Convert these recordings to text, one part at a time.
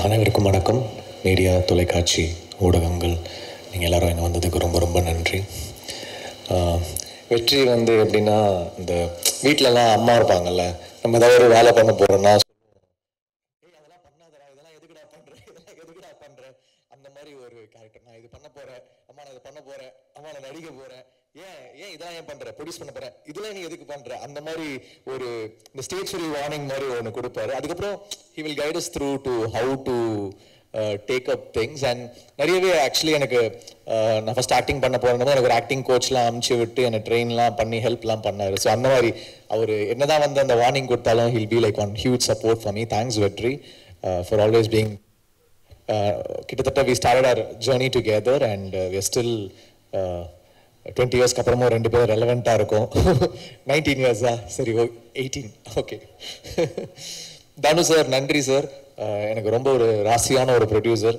அனைவருக்கும் வணக்கம். மீடியா, தொலைக்காட்சி, ஊடகங்கள் நீங்கள் எல்லோரும் இங்கே வந்ததுக்கு ரொம்ப ரொம்ப நன்றி. வெற்றி வந்து எப்படின்னா, இந்த வீட்டிலலாம் அம்மா இருப்பாங்கல்ல, நம்ம ஏதாவது ஒரு வேலை பண்ண போகிறோன்னா அதெல்லாம் பண்ணாதடா, இதெல்லாம் எதுக்குடா பண்ணுறேன், இதெல்லாம் எதுக்குடா பண்ணுறேன், அந்த மாதிரி ஒரு கேரக்டர். நான் இது பண்ண போகிறேன், அம்மா நான் இது பண்ண போகிறேன், அம்மா நான் நடிக்க போகிறேன், ஏன் இதெல்லாம் ஏன் பண்ற, ப்ரொடியூஸ் பண்ண போறேன், இதெல்லாம் நீ எதுக்கு பண்ற, அந்த மாதிரி ஒரு இந்த ஸ்டேஜ் வார்னிங் மாதிரி ஒன்று கொடுப்பாரு. அதுக்கப்புறம் he will guide us through to how to take up things. and நிறையவே ஆக்சுவலி எனக்கு நான் ஃபர்ஸ்ட் ஆக்டிங் பண்ண போறேன்னா எனக்கு ஒரு ஆக்டிங் கோச்லாம் அமுச்சு விட்டு என்னை ட்ரெயின்லாம் பண்ணி ஹெல்ப்லாம் பண்ணாரு. ஸோ அந்த மாதிரி அவர் என்னதான் வந்து அந்த வார்னிங் கொடுத்தாலும் he'll be like one huge support for me. Thanks Vetri for always being கிட்டத்தட்ட we started our journey together and we are still 20 இயர்ஸ்க்கு அப்புறமும் ரெண்டு பேரும் ரெலவெண்ட்டாக இருக்கும். 19 இயர்ஸா, சரி 18, ஓகே. தானு சார் நன்றி சார். எனக்கு ரொம்ப ஒரு ராசியான ஒரு ப்ரொடியூசர்.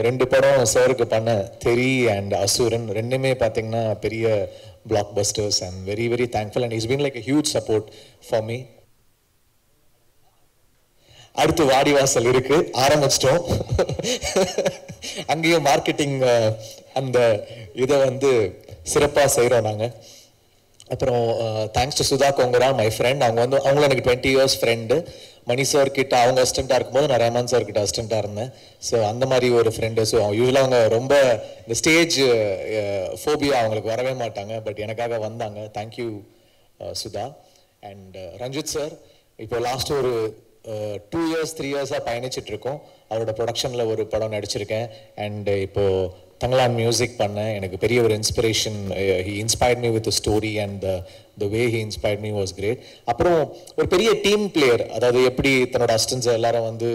ரெண்டு படம் சாருக்கு பண்ண தெரி அண்ட் அசுரன் ரெண்டுமே பார்த்தீங்கன்னா பெரிய blockbusters. And very very thankful and is been like a huge support for me. அடுத்து வாடிவாசல் இருக்கு, ஆரம்பிச்சிட்டோம். அங்கேயும் மார்க்கெட்டிங் அந்த இதை வந்து சிறப்பாக செய்கிறோம் நாங்கள். அப்புறம் thanks to Sudha Kongara, my friend. அவங்களும் எனக்கு 20 இயர்ஸ் ஃப்ரெண்டு. மணி சார் கிட்ட அவங்க அசிஸ்டண்ட்டாக இருக்கும்போது நான் ரஹ்மான் சார் கிட்ட அசிஸ்டண்ட்டாக இருந்தேன். ஸோ அந்த மாதிரி ஒரு ஃப்ரெண்டு. ஸோ யூஸ்வலாக அவங்க ரொம்ப இந்த ஸ்டேஜ் ஃபோபியா அவங்களுக்கு வரவே மாட்டாங்க, பட் எனக்காக வந்தாங்க. Thank you Sudha. And Ranjith sir, இப்போ லாஸ்ட் ஒரு 2 இயர்ஸ் 3 இயர்ஸாக பயணிச்சுட்டு இருக்கோம். அவரோட ப்ரொடக்ஷனில் ஒரு படம் நடிச்சிருக்கேன். அண்ட் இப்போது தங்கலான் மியூசிக் பண்ணேன். எனக்கு பெரிய ஒரு inspiration. He inspired me with story and the way he inspired me was great. அப்புறம் ஒரு பெரிய டீம் பிளேயர், அதாவது எப்படி தன்னோட அசிஸ்டன்ஸ் எல்லாரும் வந்து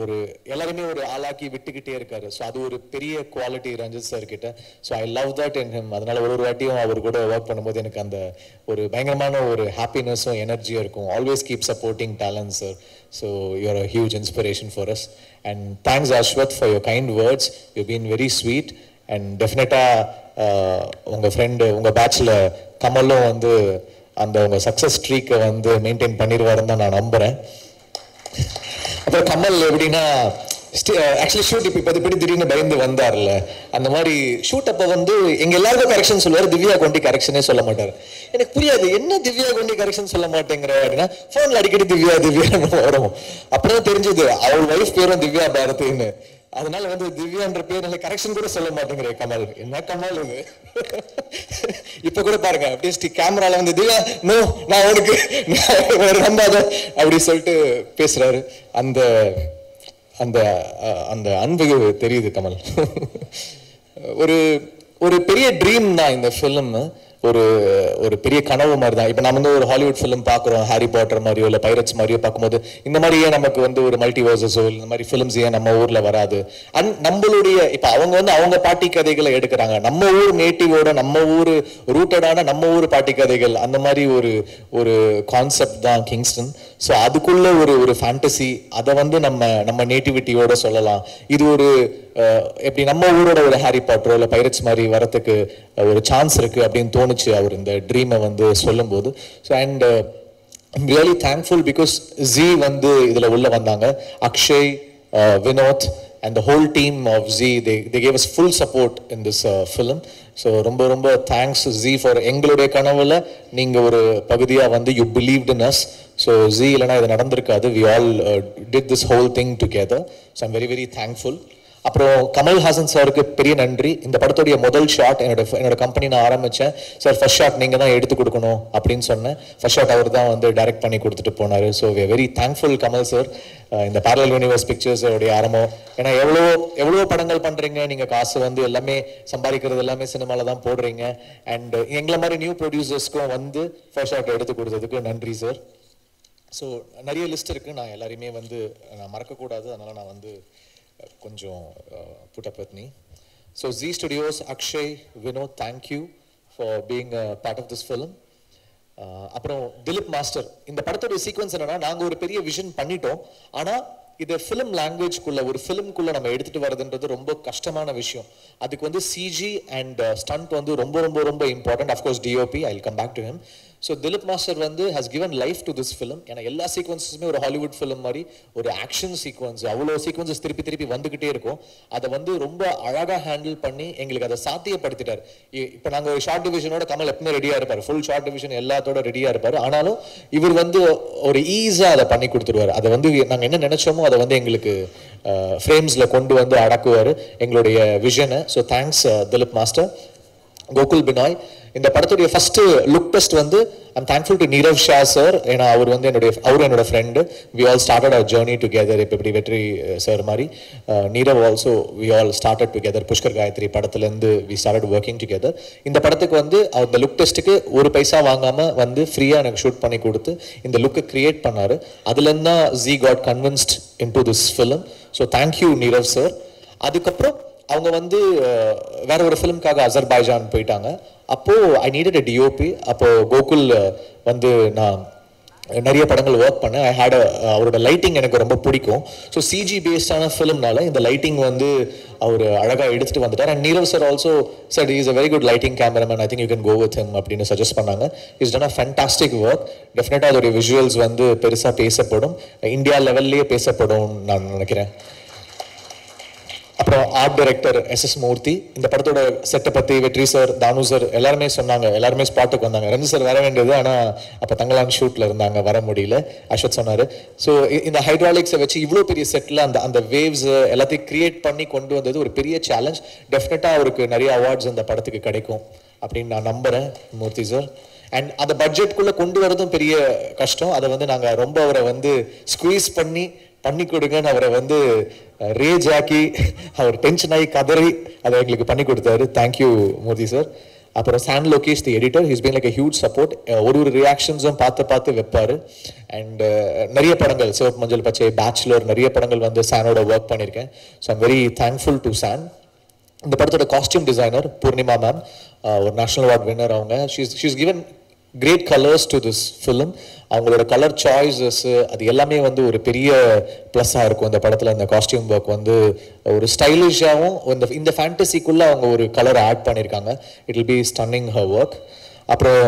ஒரு எல்லாருமே ஒரு ஆளாக்கி விட்டுக்கிட்டே இருக்காரு. ஸோ அது ஒரு பெரிய குவாலிட்டி ரஞ்சித் சார் கிட்ட. So I love that in him. அதனால ஒரு வாட்டியும் அவர் கூட ஒர்க் பண்ணும்போது எனக்கு அந்த ஒரு பயங்கரமான ஒரு ஹாப்பினஸும் எனர்ஜியும் இருக்கும். Always keep supporting talent sir. So you are a huge inspiration for us. And thanks Ashwath for your kind words. You been very sweet. And டெஃபினட்டாக உங்கள் ஃப்ரெண்டு உங்கள் பேட்சில் கமலும் வந்து அந்த உங்கள் சக்ஸஸ் ஸ்ட்ரீக்கை வந்து மெயின்டைன் பண்ணிடுவாருன்னு தான் நான் நம்புகிறேன். அப்புறம் கமல் எப்படின்னா ஆக்சுவலி ஷூட் இப்போ இப்படி திடீர்னு பயந்து வந்தார்ல, அந்த மாதிரி ஷூட் அப்போ வந்து எங்க எல்லாருக்கும் கரெக்ஷன் சொல்லுவார், திவ்யா கொண்டி கரெக்ஷனே சொல்ல மாட்டார். எனக்கு புரியாது, என்ன திவ்யா கொண்டி கரெக்ஷன் சொல்ல மாட்டேங்கிற அப்படின்னா ஃபோனில் அடிக்கடி திவ்யா திவ்யான்னு வரும். அப்புறம் தெரிஞ்சது அவள் வைஃப் பேரும் திவ்யா பாரதின்னு. அதனால வந்து திவ்யான்ற பேர் நல்ல கரெக்ஷன் கூட சொல்ல மாட்டேங்கிற கமல். என்ன கமல் இது? இப்ப கூட பாருங்க, அப்படியே கேமரால வந்து திவ்யா நோ நான் உனக்கு நம்பாத அப்படி சொல்லிட்டு பேசுறாரு. அந்த அந்த அந்த அன்பு தெரியுது கமல். ஒரு ஒரு பெரிய ட்ரீம் தான் இந்த ஃபிலிம். ஒரு ஒரு பெரிய கனவு மாதிரி தான். இப்போ நம்ம வந்து ஒரு ஹாலிவுட் ஃபிலிம் பார்க்குறோம், ஹாரி பாட்டர் மாதிரியோ இல்லை பைரட்ஸ் மாதிரியோ பார்க்கும்போது இந்த மாதிரியே நமக்கு வந்து ஒரு மல்டிவர்சஸோ இந்த மாதிரி ஃபிலிம்ஸ் ஏன் நம்ம ஊரில் வராது? நம்மளுடைய இப்போ அவங்க வந்து அவங்க பாட்டி கதைகளை எடுக்கிறாங்க, நம்ம ஊர் நேட்டிவோட நம்ம ஊர் ரூட்டடான நம்ம ஊர் பாட்டி கதைகள், அந்த மாதிரி ஒரு ஒரு கான்செப்ட் தான் கிங்ஸ்டன். ஸோ அதுக்குள்ள ஒரு ஒரு ஃபேண்டசி, அதை வந்து நம்ம நேட்டிவிட்டியோட சொல்லலாம். இது ஒரு எப்படி நம்ம ஊரோட ஒரு ஹாரி பாட்டரோ இல்லை பைரட்ஸ் மாதிரி வரத்துக்கு ஒரு சான்ஸ் இருக்கு அப்படின்னு தோணுச்சு அவர் இந்த ட்ரீமை வந்து சொல்லும் போது. So and I'm really thankful because G வந்து இதில் உள்ள வந்தாங்க. Akshay, Vinod and the whole team of Z, they gave us full support in this film. So ரொம்ப ரொம்ப thanks Z for எங்களுடைய கனவுல நீங்க ஒரு பகுதியா வந்து you believed in us. So Z இல்லனா இது நடந்திருக்காது. We all did this whole thing together. So I'm very very thankful. அப்புறம் கமல்ஹாசன் சாருக்கு பெரிய நன்றி. இந்த படத்துடைய முதல் ஷாட் என்னோட கம்பெனி நான் ஆரம்பித்தேன். சார் ஃபர்ஸ்ட் ஷாட் நீங்கள் தான் எடுத்து கொடுக்கணும் அப்படின்னு சொன்னேன். ஃபர்ஸ்ட் ஷாட் அவர் தான் வந்து டைரக்ட் பண்ணி கொடுத்துட்டு போனார். So we are very thankful Kamal sir. இந்த பேரலல் யூனிவர்ஸ் பிக்சர்ஸோடைய ஆரம்பம். ஏன்னா எவ்வளோ படங்கள் பண்ணுறீங்க, நீங்கள் காசு வந்து எல்லாமே சம்பாதிக்கிறது எல்லாமே சினிமாவில் தான் போடுறீங்க. அண்ட் எங்களை மாதிரி நியூ ப்ரொடியூசர்ஸ்க்கும் வந்து ஃபர்ஸ்ட் ஷாட் எடுத்து கொடுத்ததுக்கு நன்றி சார். ஸோ நிறைய லிஸ்ட் இருக்குது, நான் எல்லாரையுமே வந்து நான் மறக்கக்கூடாது, அதனால் நான் வந்து கொஞ்சம் put up with me. So Z Studios, Akshay, Vinod, thank you for being a part of this film. அப்புறம் திலீப் மாஸ்டர், இந்த படத்தோட சீக்வன்ஸ் என்னன்னா, நாங்கள் ஒரு பெரிய விஷன் பண்ணிட்டோம், ஆனால் இதை ஃபிலிம் லாங்குவேஜ்குள்ள ஒரு ஃபிலிம்குள்ள நம்ம எடுத்துட்டு வரதுன்றது ரொம்ப கஷ்டமான விஷயம். அதுக்கு வந்து சிஜி அண்ட் ஸ்டண்ட் வந்து ரொம்ப ரொம்ப ரொம்ப important. Of course DOP, I will come back to him. So Dileep master வந்து has given life to this film. ஏன்னா எல்லா சீக்வன்ஸுமே ஒரு ஹாலிவுட் ஃபிலிம் மாதிரி ஒரு ஆக்ஷன் சீக்வன்ஸ், அவ்வளோ சீக்வன்சஸ் திருப்பி திருப்பி வந்துகிட்டே இருக்கும். அதை வந்து ரொம்ப அழகாக ஹேண்டில் பண்ணி எங்களுக்கு அதை சாத்தியப்படுத்திட்டார். இப்போ நாங்கள் ஒரு ஷார்ட் டிவிஷனோட கமல் எப்பவுமே ரெடியாக இருப்பார், ஃபுல் ஷார்ட் டிவிஷன் எல்லாத்தோட ரெடியாக இருப்பார். ஆனாலும் இவர் வந்து ஒரு ஈஸியாக அதை பண்ணி கொடுத்துருவார். அதை வந்து நாங்கள் என்ன நினைச்சோமோ அதை வந்து எங்களுக்கு ஃப்ரேம்ஸில் கொண்டு வந்து அடக்குவார் எங்களுடைய விஷனை. So thanks Dileep master. Gokul Binoy, இந்த படத்துடைய ஃபர்ஸ்ட் லுக் டெஸ்ட் வந்து I'm thankful to Neerav Shah sir. ஏன்னா அவர் வந்து என்னோட friend. We all started our journey together. இப்போ இப்படி வெற்றி சார் மாதிரி Neerav also we all started together. Pushkar Gayathri படத்துலேருந்து வி ஸ்டார்டட் ஒர்க்கிங் டுகெதர். இந்த படத்துக்கு வந்து அந்த லுக் டெஸ்ட்டுக்கு ஒரு பைசா வாங்காமல் வந்து ஃப்ரீயாக எனக்கு ஷூட் பண்ணி கொடுத்து இந்த லுக்கை கிரியேட் பண்ணார். அதுலேருந்து தான் G got convinced into this film. So thank you Nirav sir. அதுக்கப்புறம் அவங்க வந்து வேற ஒரு ஃபிலிம்காக அசர்பைஜான் போயிட்டாங்க. அப்போது ஐ நீடட் அ டிஓபி. அப்போது கோகுல் வந்து நான் நிறைய படங்கள் ஒர்க் பண்ணேன். ஐ ஹேட் அவரோட லைட்டிங் எனக்கு ரொம்ப பிடிக்கும். ஸோ சிஜி பேஸ்டான ஃபிலிம்னால இந்த லைட்டிங் வந்து அவர் அழகாக எடுத்துகிட்டு வந்துட்டார். And Nirav sir also said he is a very good lighting cameraman, I think you can go with him அப்படின்னு சஜஸ்ட் பண்ணாங்க. he's done a fantastic work. டெஃபினட்டாக அதோடைய விஷுவல்ஸ் வந்து பெருசாக பேசப்படும், இந்தியா லெவல்லையே பேசப்படும் நான் நினைக்கிறேன். அப்புறம் ஆர்ட் டைரக்டர் எஸ் மூர்த்தி. இந்த படத்தோட செட்டை பற்றி வெற்றி சார், தானு சார் எல்லாருமே சொன்னாங்க. எல்லாருமே ஸ்பாட்டுக்கு வந்தாங்க. ரஞ்சி சார் வர வேண்டியது, ஆனால் அப்போ தங்கலான் ஷூட்டில் இருந்தாங்க, வர முடியல. அஸ்வத் சொன்னார். ஸோ இந்த ஹைட்ராலிக்ஸை வச்சு இவ்வளோ பெரிய செட்டில் அந்த வேவ்ஸ் எல்லாத்தையும் கிரியேட் பண்ணி கொண்டு வந்தது ஒரு பெரிய சேலஞ்ச். டெஃபினட்டாக அவருக்கு நிறைய அவார்ட்ஸ் அந்த படத்துக்கு கிடைக்கும் அப்படின்னு நான் நம்புகிறேன் மூர்த்தி சார். அண்ட் அந்த பட்ஜெட்குள்ளே கொண்டு வரதும் பெரிய கஷ்டம். அதை வந்து நாங்கள் ரொம்ப அவரை வந்து ஸ்குவீஸ் பண்ணி கொடுங்கன்னு அவரை வந்து ரேஜ் ஆக்கி அவர் டென்ஷன் ஆகி கதறி அதை எங்களுக்கு பண்ணி கொடுத்தாரு. Thank you Murthy sir. அப்புறம் San Lokesh the editor, his been like a huge support. ஒரு ரியாக்ஷன்ஸும் பார்த்து வைப்பார். அண்ட் நிறைய படங்கள், சிவப்பு மஞ்சள் பச்சை, பேச்சுலர், நிறைய படங்கள் வந்து சானோட ஒர்க் பண்ணியிருக்கேன். So I'm very thankful to San. இந்த படத்தோட காஸ்டியூம் டிசைனர் பூர்ணிமா மேம், ஒரு நேஷனல் அவார்ட் வின்னர். அவங்க she's given great colours to this film. அவங்களோட கலர் சாய்ஸஸ் அது எல்லாமே வந்து ஒரு பெரிய ப்ளஸ்ஸாக இருக்கும் இந்த படத்தில். அந்த காஸ்டியூம் ஒர்க் வந்து ஒரு ஸ்டைலிஷாகவும் இந்த ஃபேண்டசிக்குள்ளே அவங்க ஒரு கலர் ஆட் பண்ணியிருக்காங்க. It will be stunning her work. அப்புறம்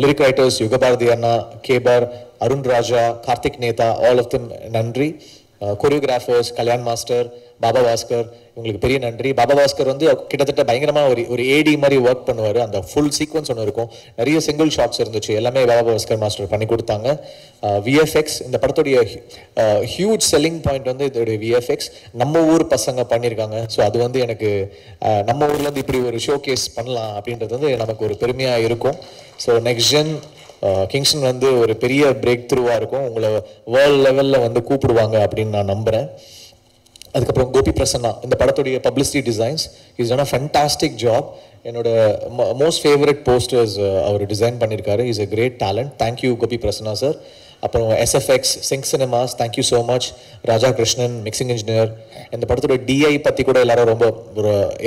லிரிக் ரைட்டர்ஸ் யுகபாரதி அண்ணா, கேபார், Arun Raja, Karthik Netha, all of them நன்றி. கொரியோகிராஃபர்ஸ் கல்யாண் மாஸ்டர், பாபா பாஸ்கர், உங்களுக்கு பெரிய நன்றி. பாபா பாஸ்கர் வந்து கிட்டத்தட்ட பயங்கரமாக ஒரு ஏடி மாதிரி ஒர்க் பண்ணுவார். அந்த ஃபுல் சீக்வன்ஸ் ஒன்று இருக்கும், நிறைய சிங்கிள் ஷாட்ஸ் இருந்துச்சு, எல்லாமே பாபா பாஸ்கர் மாஸ்டர் பண்ணி கொடுத்தாங்க. விஎஃப்எக்ஸ், இந்த படத்துடைய ஹியூஜ் செல்லிங் பாயிண்ட் வந்து இதோடைய விஎஃப்எக்ஸ் நம்ம ஊர் பசங்க பண்ணியிருக்காங்க. ஸோ அது வந்து எனக்கு நம்ம ஊர்லேருந்து இப்படி ஒரு ஷோ கேஸ் பண்ணலாம் அப்படின்றது வந்து நமக்கு ஒரு பெருமையாக இருக்கும். ஸோ நெக்ஸ்ட் ஜென் கிங்ஸ்டன் வந்து ஒரு பெரிய பிரேக் த்ரூவாக இருக்கும். உங்களை வேர்ல்ட் லெவலில் வந்து கூப்பிடுவாங்க அப்படின்னு நான் நம்புகிறேன். அதுக்கப்புறம் கோபி பிரசன்னா, இந்த படத்துடைய publicity designs, is done a fantastic job. என்னோட மோஸ்ட் ஃபேவரட் போஸ்டர்ஸ் அவர் டிசைன் பண்ணியிருக்காரு. Is a great talent. Thank you Gopi Prasanna sir. அப்புறம் SFX, sync cinemas, thank you so much. Raja Krishnan mixing engineer. இந்த படத்தோட டிஐ பற்றி கூட எல்லாரும் ரொம்ப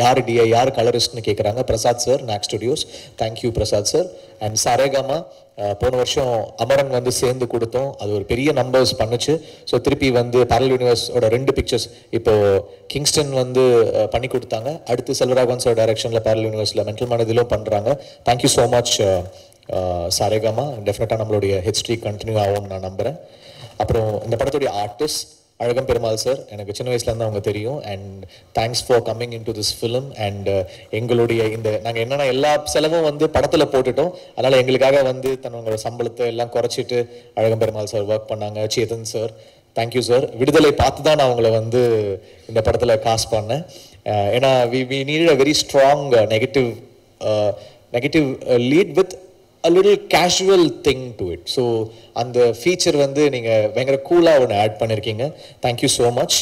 யார் டிஐ யார் கலரிஸ்ட்னு கேட்குறாங்க. Prasad sir, knock studios, thank you Prasad sir. And Saregama, போன வருஷம் அமரன் வந்து சேர்ந்து கொடுத்தோம், அது ஒரு பெரிய நம்பர்ஸ் பண்ணுச்சு. ஸோ திருப்பி வந்து பேரல் யூனிவர்ஸோட 2 பிக்சர்ஸ் இப்போ கிங்ஸ்டன் வந்து பண்ணி கொடுத்தாங்க. அடுத்து செல்வராகவன் சார் டைரக்ஷனில் பேரல் யூனிவர்ஸில் மென்டல் மனதிலும் பண்ணுறாங்க. Thank you so much Saregama. டெஃபினட்டாக நம்மளுடைய ஹிஸ்ட்ரி கண்டினியூ ஆகும்னு நான் நம்புகிறேன். அப்புறம் இந்த படத்துடைய ஆர்டிஸ்ட் அழகம் பெருமாள் சார், எனக்கு சின்ன வயசுலேருந்து அவங்க தெரியும். And thanks for coming in to this film. And எங்களுடைய நாங்கள் என்னென்ன எல்லா செலவும் வந்து படத்தில் போட்டுட்டோம், அதனால் எங்களுக்காக வந்து தன்னோட சம்பளத்தை எல்லாம் குறைச்சிட்டு அழகம் பெருமாள் சார் ஒர்க் பண்ணாங்க. Chetan sir, thank you sir. விடுதலை பார்த்து தான் நான் அவங்கள வந்து இந்த படத்தில் காஸ்ட் பண்ணேன். ஏன்னா we need a very strong negative lead with a little casual thing to it. So அந்த ஃபீச்சர் வந்து நீங்கள் பயங்கர கூலாக ஒன்று ஆட் பண்ணியிருக்கீங்க. Thank you so much.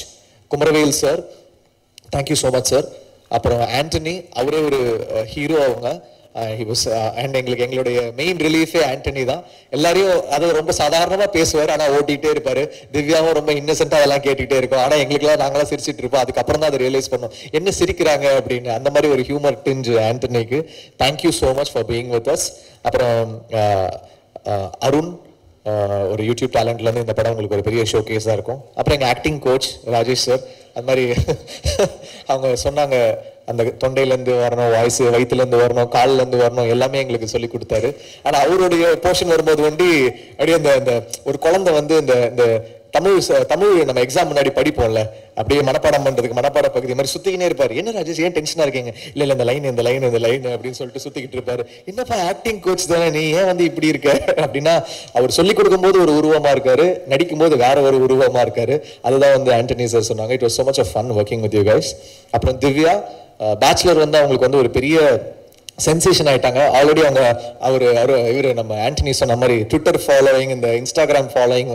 Kumaravel sir, thank you so much sir. அப்புறம் ஆண்டனி, அவரே ஒரு ஹீரோ. அவங்க அண்ட் எங்களுடைய மெயின் ரிலீஃபே ஆண்டனி தான். எல்லாரையும் அதை ரொம்ப சாதாரணமாக பேசுவார், ஆனால் ஓட்டிகிட்டே இருப்பார். திவ்யாவும் ரொம்ப இன்னசென்ட்டாக அதெல்லாம் கேட்டுக்கிட்டே இருக்கும். ஆனால் எங்களுக்குலாம் நாங்களாம் சிரிச்சிட்டு இருப்போம். அதுக்கப்புறம் தான் அதை ரியலைஸ் பண்ணோம், என்ன சிரிக்கிறாங்க அப்படின்னு. அந்த மாதிரி ஒரு ஹியூமர் டிஞ்சு ஆண்டனிக்கு. Thank you so much for being with us. அப்புறம் அருண், ஒரு யூடியூப் டேலண்ட்லேருந்து இந்த படம் உங்களுக்கு ஒரு பெரிய ஷோ கேஸாக இருக்கும். அப்புறம் எங்கள் ஆக்டிங் கோச் ராஜேஷ் சார், அது மாதிரி அவங்க சொன்னாங்க அந்த தொண்டையிலேருந்து வரணும், வாய்ஸ் வயிற்றுலேருந்து வரணும், கால்லேருந்து வரணும், எல்லாமே எங்களுக்கு சொல்லி கொடுத்தாரு. ஆனால் அவருடைய போர்ஷன் வரும்போது அப்படியே அந்த ஒரு குழந்தை இந்த இந்த தமிழ் நம்ம எக்ஸாம் முன்னாடி படிப்போம்ல, அப்படியே மனப்பாடம் பண்றதுக்கு மனப்பாட பகுதி மாதிரி சுத்திக்கினே இருப்பாரு. என்ன ராஜேஷ் ஏன் டென்ஷனா இருக்கீங்க? இல்ல இந்த லைன் அப்படின்னு சொல்லிட்டு சுத்திக்கிட்டு இருப்பாரு. என்னப்பா ஆக்டிங் கோச் தானே, நீ ஏன் இப்படி இருக்க அப்படின்னா, அவர் சொல்லிக் கொடுக்கும் போது ஒரு உருவமா இருக்காரு, நடிக்கும் போது வேற ஒரு உருவமா இருக்காரு. அதுதான் ஆண்டனி சார் சொன்னாங்க. It was so much of fun working with you guys. அப்புறம் திவ்யா பேச்சுலர் அவங்களுக்கு ஒரு பெரிய சென்சேஷன் ஆயிட்டாங்க. ஆல்ரெடி இவர் நம்ம ஆண்டனி சொன்ன மாதிரி ட்விட்டர் ஃபாலோவிங், இந்த இன்ஸ்டாகிராம் ஃபாலோவிங்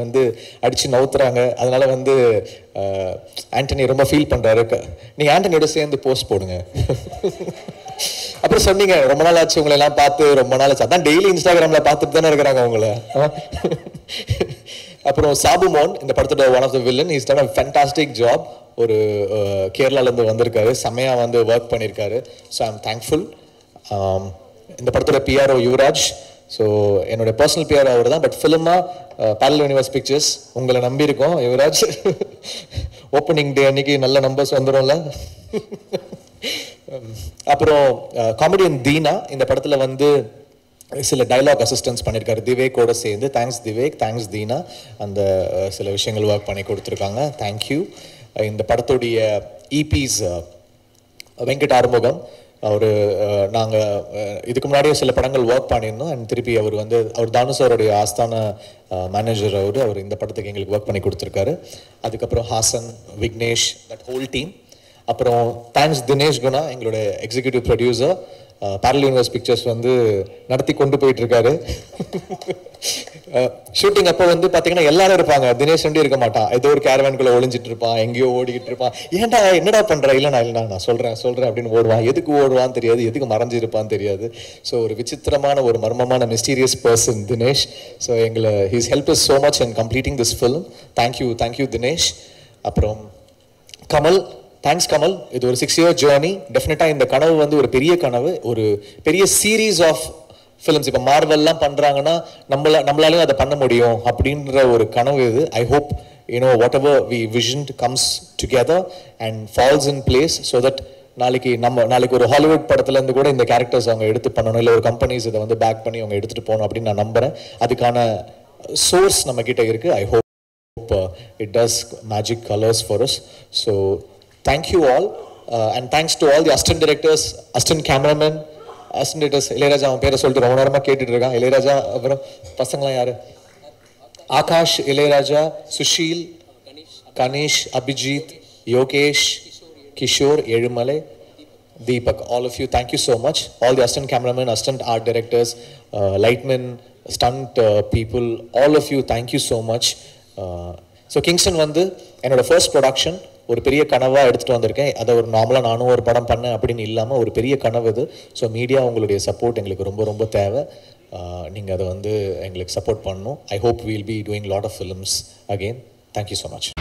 அடிச்சு நவுத்துறாங்க. அதனால ஆண்டனி ரொம்ப ஃபீல் பண்றாரு. நீங்க ஆண்டனியோட சேர்ந்து போஸ்ட் போடுங்க. அப்புறம் சொன்னீங்க ரொம்ப நாள் ஆச்சு உங்களை எல்லாம் பார்த்து, ரொம்ப நாள் ஆச்சு. அதான் டெய்லி இன்ஸ்டாகிராம்ல பார்த்துட்டு தானே இருக்கிறாங்க உங்களை. அப்புறம் சாபு மோன் இந்த படத்தோட one of the villain. Is done a fantastic job. ஒரு கேரளால இருந்து வந்திருக்காரு, செமையா ஒர்க் பண்ணியிருக்காரு. So I am thankful. இந்த படத்தோட பிஆர்ஓ யுவராஜ். ஸோ என்னோட பர்சனல் பிஆர்ஓ அவர் தான். பட் ஃபிலிமா பேரலல் யூனிவர்ஸ் பிக்சர்ஸ் உங்களை நம்பி இருக்கோம் யுவராஜ். ஓப்பனிங் டே அன்னைக்கு நல்ல நம்பர்ஸ் வந்துடும்ல. அப்புறம் காமெடியன் தீனா இந்த படத்தில் சில டைலாக் அசிஸ்டன்ஸ் பண்ணியிருக்காரு திவேக்கோட சேர்ந்து. Thanks Dhivek, thanks Dheena. அந்த சில விஷயங்கள் ஒர்க் பண்ணி கொடுத்துருக்காங்க. தேங்க்யூ. இந்த படத்துடைய இபிஸ் வெங்கட் ஆறுமுகம். நாங்கள் இதுக்கு முன்னாடியே சில படங்கள் ஒர்க் பண்ணியிருந்தோம். அண்ட் திருப்பி அவர் தானு சாரோடைய ஆஸ்தான மேனேஜர். அவர் இந்த படத்துக்கு எங்களுக்கு ஒர்க் பண்ணி கொடுத்துருக்காரு. அதுக்கப்புறம் Hassan, Vignesh, that whole team. அப்புறம் தேங்க்ஸ் தினேஷ் குணா, எங்களோட executive producer. Parallel universe pictures நடத்தி கொண்டு போயிட்டு இருக்காரு. ஷூட்டிங் அப்போ பார்த்தீங்கன்னா எல்லாரும் இருப்பாங்க, தினேஷ் இருக்க மாட்டான். ஏதோ ஒரு கேரவான்குள்ள ஒளிஞ்சிட்டு இருப்பான், எங்கேயோ ஓடிக்கிட்டு இருப்பான். ஏன்டா என்னடா பண்ற? இல்லை நான் சொல்றேன் அப்படின்னு ஓடுவான். எதுக்கு ஓடுவான்னு தெரியாது, எதுக்கு மறைஞ்சிருப்பான்னு தெரியாது. ஸோ ஒரு விசித்திரமான ஒரு மர்மமான mysterious person Dinesh. So his help is so much in completing this film. Thank you Dinesh. அப்புறம் கமல், தேங்க்ஸ் கமல். இது ஒரு 6 year ஜேர்னி. டெஃபினட்டா இந்த கனவு ஒரு பெரிய கனவு, ஒரு பெரிய சீரீஸ் ஆஃப் ஃபிலிம்ஸ். இப்போ மார்வெல்லாம் பண்றாங்கன்னா நம்மளாலையும் அதை பண்ண முடியும் அப்படின்ற ஒரு கனவு இது. I hope whatever we visioned comes together and falls in place so that நாளைக்கு ஒரு ஹாலிவுட் படத்துல இருந்து கூட இந்த கேரக்டர்ஸ் அவங்க எடுத்து பண்ணணும், இல்லை ஒரு கம்பெனிஸ் இதை பேக் பண்ணி அவங்க எடுத்துட்டு போகணும் அப்படின்னு நான் நம்புறேன். அதுக்கான சோர்ஸ் நம்ம கிட்ட இருக்கு. I hope it does magic colors for us. So thank you all, and thanks to all the assistant directors, assistant cameramen, assistant directors. Ilaiyaraaja அவன் பேரை சொல்லிட்டு ரொம்ப நேரமா கேட்டுட்டு இருக்கான். இளையராஜா. அப்புறம் பசங்களாம் யாரு? Akash, Ilaiyaraaja, Sushil, Ganesh, Abhijit, Yogesh, Kishore, Ezhumalai, Deepak, all of you, thank you so much. All the assistant cameramen, assistant art directors, lightmen, stunt people, all of you, thank you so much. So Kingston என்னோட ஃபர்ஸ்ட் ப்ரொடக்ஷன். ஒரு பெரிய கனவாக எடுத்துகிட்டு வந்திருக்கேன். அதை ஒரு நார்மலாக நானும் ஒரு படம் பண்ணேன் அப்படின்னு இல்லாமல் ஒரு பெரிய கனவு இது. ஸோ மீடியா உங்களுடைய சப்போர்ட் எங்களுக்கு ரொம்ப ரொம்ப தேவை. நீங்கள் அதை எங்களுக்கு சப்போர்ட் பண்ணணும். I hope we'll be doing lot of films again. Thank you so much.